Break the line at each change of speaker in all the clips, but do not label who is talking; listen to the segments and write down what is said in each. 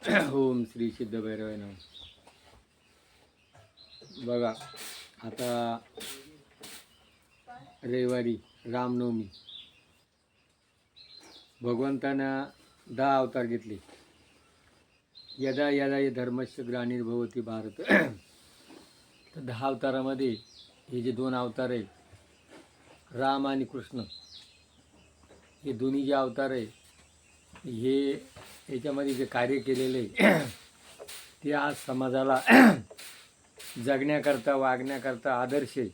ओम श्री सिद्ध भैरवाय नमः. बघा आता रविवारी रामनवमी, भगवंतानं 10 अवतार घेतले. यदा यदा ये धर्मस्य ग्लानिर्भवति भारत. तर 10 अवतारामध्ये हे जे 2 अवतार आहे, राम आणि कृष्ण, हे दोन्ही जे अवतार आहे, हे याच्यामध्ये जे कार्य केलेले ते आज समाजाला जगण्याकरता, वागण्याकरता आदर्श आहे.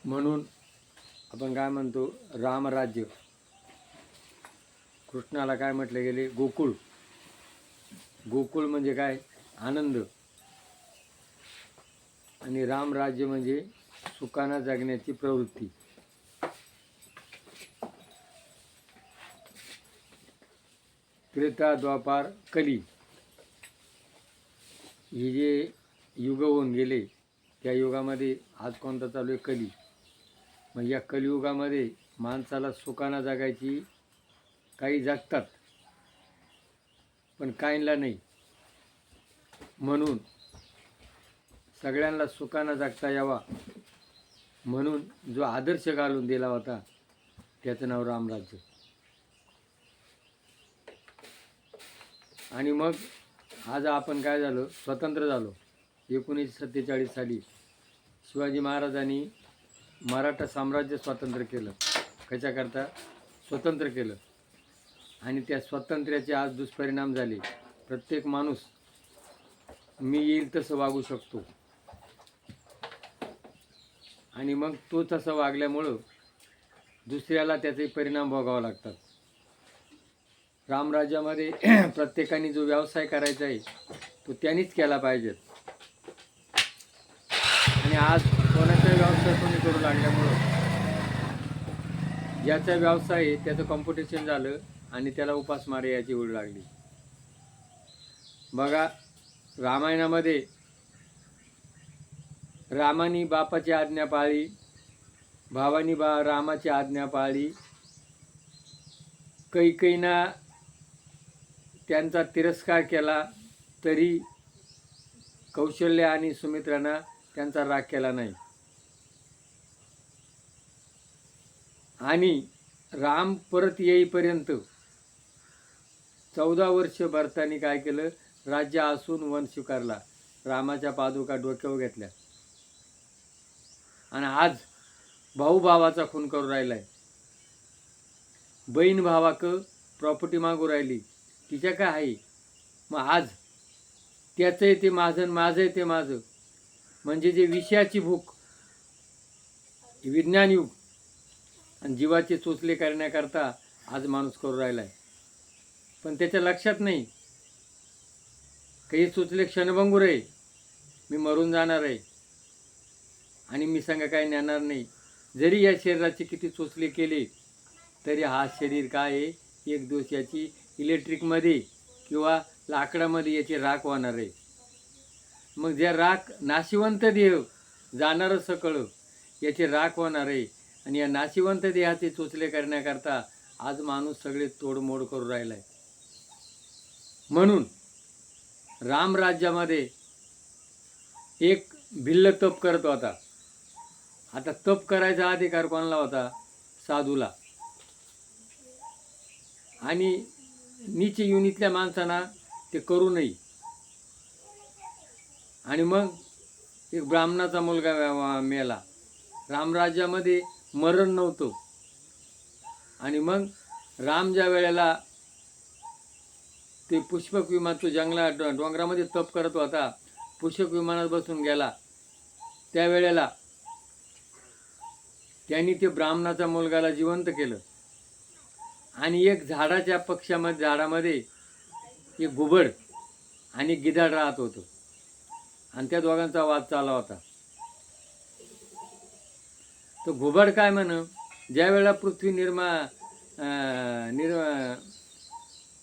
म्हणून आपण काय म्हणतो, रामराज्य. कृष्णाला काय म्हटले गेले, गोकुळ. गोकुळ म्हणजे काय, आनंद. आणि रामराज्य म्हणजे सुखानं जगण्याची प्रवृत्ती. त्रेता, द्वापार, कली, हे जे युग होऊन गेले, त्या युगामध्ये आज कोणता चालू आहे, कली. मग या कलियुगामध्ये माणसाला सुखानं जगायची, काही जगतात पण काहींना नाही. म्हणून सगळ्यांना सुखानं जगता यावा म्हणून जो आदर्श घालून दिला होता, त्याचं नाव रामराज्य. आणि मग आज आपण काय झालो, स्वतंत्र झालो. 1947 साली शिवाजी महाराजांनी मराठा साम्राज्य स्वतंत्र केलं. कशाकरता स्वतंत्र केलं? आणि त्या स्वातंत्र्याचे आज दुष्परिणाम झाले. प्रत्येक माणूस मी येईल तसं वागू शकतो, आणि मग तो तसं वागल्यामुळं दुसऱ्याला त्याचे परिणाम भोगावे लागतात. रामराज्यामध्ये प्रत्येकाने जो व्यवसाय करायचा आहे तो त्यांनीच केला पाहिजे. आणि आज कोणाचा व्यवसाय कोणी करू लागल्यामुळं ज्याचा व्यवसाय आहे त्याचं कॉम्पिटिशन झालं आणि त्याला उपासमारी याची ओढ लागली. बघा, रामायणामध्ये रामानी बापाची आज्ञा पाळली, भावानी रामाची आज्ञा पाळली. कैकेयीनं त्यांचा तिरस्कार केला तरी कौशल्य आणि सुमित्रानं त्यांचा राग केला नाही. आणि राम परत येईपर्यंत 14 वर्ष भरतानी काय केलं, राज्य असून वन स्वीकारला. रामाच्या पादुका डोक्यावर घेतल्या. आणि आज भाऊ भावाचा खून करू राहिलाय. बहीण भावाक प्रॉपर्टी मागू राहिली. तिच्या काय आहे, मग आज त्याचं आहे ते माझं, माझं आहे ते माझं. म्हणजे जे विषयाची भूक, विज्ञान युग आणि जीवाचे चोचले करण्याकरता आज माणूस करू राहिलाय. पण त्याच्या लक्षात नाही काही चोचले क्षणभंगूर आहे. मी मरून जाणार आहे आणि मी संग काही नेणार नाही. जरी या शरीराचे किती चोचले केले तरी हा शरीर काय आहे, एक दिवस याची इलेक्ट्रिकमध्ये किंवा लाकडामध्ये याची राख होणार आहे. मग ज्या राख नाशिवंत देह जाणारं सकळ याची राख होणार आहे. आणि या नाशिवंत देहाचे चोचले करण्याकरता आज माणूस सगळे तोडमोड करू राहिला आहे. म्हणून रामराज्यामध्ये एक भिल्ल तप करत होता. आता तप करायचा अधिकार कोणाला होता? साधूला. आणि नीच युनीतल्या माणसांना ते करू नये. आणि मग एक ब्राह्मणाचा मुलगा मेला. रामराज्यामध्ये मरण नव्हतं. आणि मग राम ज्या वेळेला ते पुष्पक विमान, तो जंगला डोंगरामध्ये तप करत होता, पुष्पक विमानात बसून गेला. त्यावेळेला त्यांनी ते ब्राह्मणाचा मुलगाला जिवंत केलं. आणि एक झाडाच्या पक्षामध्ये, झाडामध्ये एक घुबड आणि गिधाड राहत होतं. आणि त्या दोघांचा वाद चालला होता. तो घुबड काय म्हण, ज्या वेळेला पृथ्वी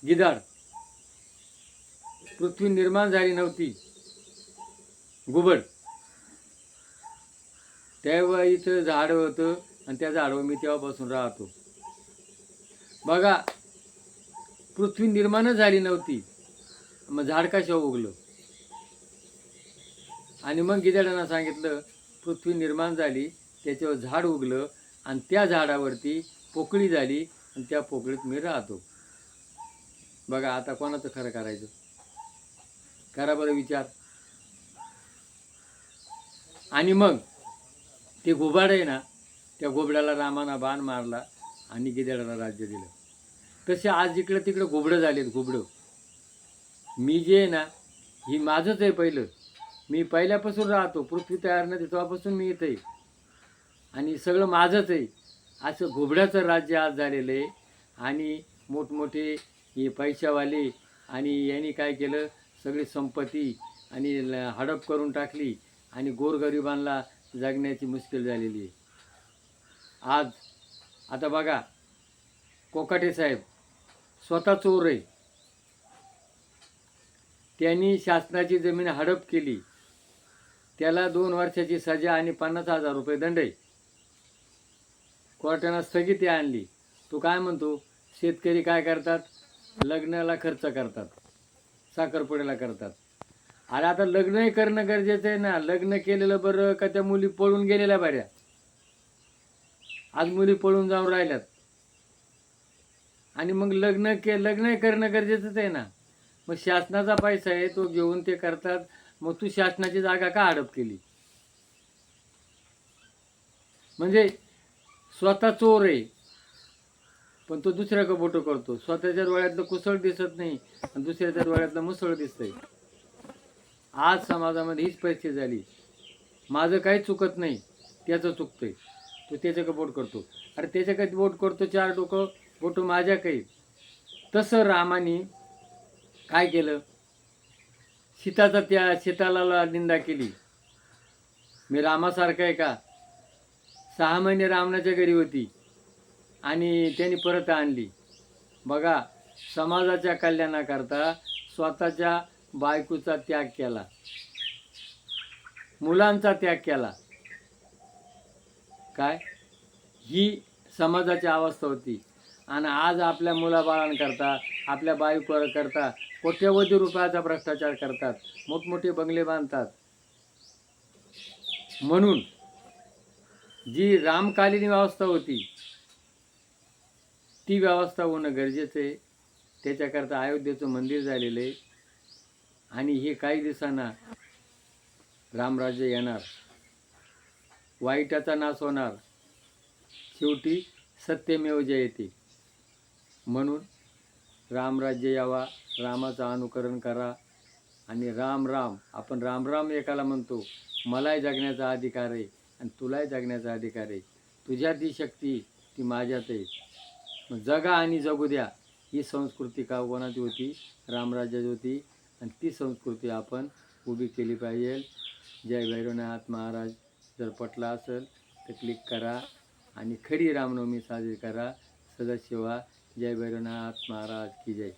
गिधाड, पृथ्वी निर्माण झाली नव्हती, घुबड, तेव्हा इथं झाड होतं आणि त्या झाडावर मी तेव्हापासून राहतो. बघा, पृथ्वी निर्माणच झाली नव्हती, मग झाड कशावर उगलं? आणि मग गिधाडांना सांगितलं पृथ्वी निर्माण झाली, त्याच्यावर झाड उगलं आणि त्या झाडावरती पोकळी झाली आणि त्या पोकळीत मी राहतो. बघा आता कोणाचं खरं करायचं? करा बरं विचार. आणि मग ते घुबाड आहे ना, त्या घोबड्याला रामाना बाण मारला आणि गिधाडाला राज्य दिलं. तसे आज इकडं तिकडं घोबडं झालेत, घोबडं. मी जे आहे ना, ही माझंच आहे पहिलं. मी पहिल्यापासून राहतो, पृथ्वी तयार नव्हती तेव्हापासून मी इथं आहे आणि सगळं माझंच आहे. असं घोबड्याचं राज्य आज झालेलं आहे. आणि मोठमोठे हे पैशावाले आणि यांनी काय केलं, सगळी संपत्ती आणि हडप करून टाकली आणि गोरगरिबांना जगण्याची मुश्किल झालेली आहे आज. आता बघा, कोकाटे साहेब स्वतः चोर आहे. त्यांनी शासनाची जमीन हडप केली, त्याला 2 वर्षाची सजा आणि 50,000 रुपये दंड आहे. कोर्टानं स्थगिती आणली. तो काय म्हणतो, शेतकरी काय करतात, लग्नाला खर्च करतात, साखरपुड्याला करतात. अरे आता लग्नही करणं गरजेचं आहे ना. लग्न केलेलं बरं का त्या मुली पळून गेलेल्या बऱ्या? आज मुली पळून जाऊन राहिल्यात. आणि मग लग्नही करणं गरजेचंच आहे ना. मग शासनाचा पैसा आहे तो घेऊन ते करतात. मग तू शासनाची जागा का हडप केली? म्हणजे स्वतः चोर आहे पण तो दुसऱ्याकडे बोटं करतो. स्वतःच्या डोळ्यातलं कुसळ दिसत नाही आणि दुसऱ्याच्या डोळ्यातलं मुसळ दिसतंय. आज समाजामध्ये हीच परिस्थिती झाली. माझं काही चुकत नाही, त्याचं चुकतंय, तो त्याच्याकडे बोट करतो. अरे त्याच्याकडे बोट करतो, 4 डोकं बोट माझ्या काही. तसं रामाने काय केलं, सीताला निंदा केली. मी रामासारखा आहे का? 6 महिने रावणाच्या घरी होती आणि त्यांनी परत आणली. बघा, समाजाच्या कल्याणाकरता स्वतःच्या बायकोचा त्याग केला, मुलांचा त्याग केला. काय ही समाजाची अवस्था होती. आणि आज आपल्या मुलाबाळांकरता, आपल्या बायकोवर करता कोट्यवधी रुपयाचा भ्रष्टाचार करतात, मोठमोठे बंगले बांधतात. म्हणून जी रामकालीन व्यवस्था होती ती व्यवस्था होणं गरजेचं आहे. त्याच्याकरता अयोध्येचं मंदिर झालेलं आहे आणि हे काही दिवसांना रामराज्य येणार, वाईटाचा नाश होणार. शेवटी सत्यमेव जयते. म्हणून रामराज्य यावा, रामाचं अनुकरण करा आणि राम राम. आपण राम राम एकाला म्हणतो. मलाही जगण्याचा अधिकार आहे आणि तुलाही जगण्याचा अधिकार आहे. तुझ्यात ती शक्ती, ती माझ्यात आहे. मग जगा आणि जगू द्या. ही संस्कृती का कोणाची होती? रामराज्याची होती. आणि ती संस्कृती आपण उभी केली पाहिजे. जय भैरवनाथ महाराज. जर पटला असेल तर क्लिक करा आणि खरी रामनवमी साजरी करा. सदाशिवा. जय भैरवनाथ महाराज की जय.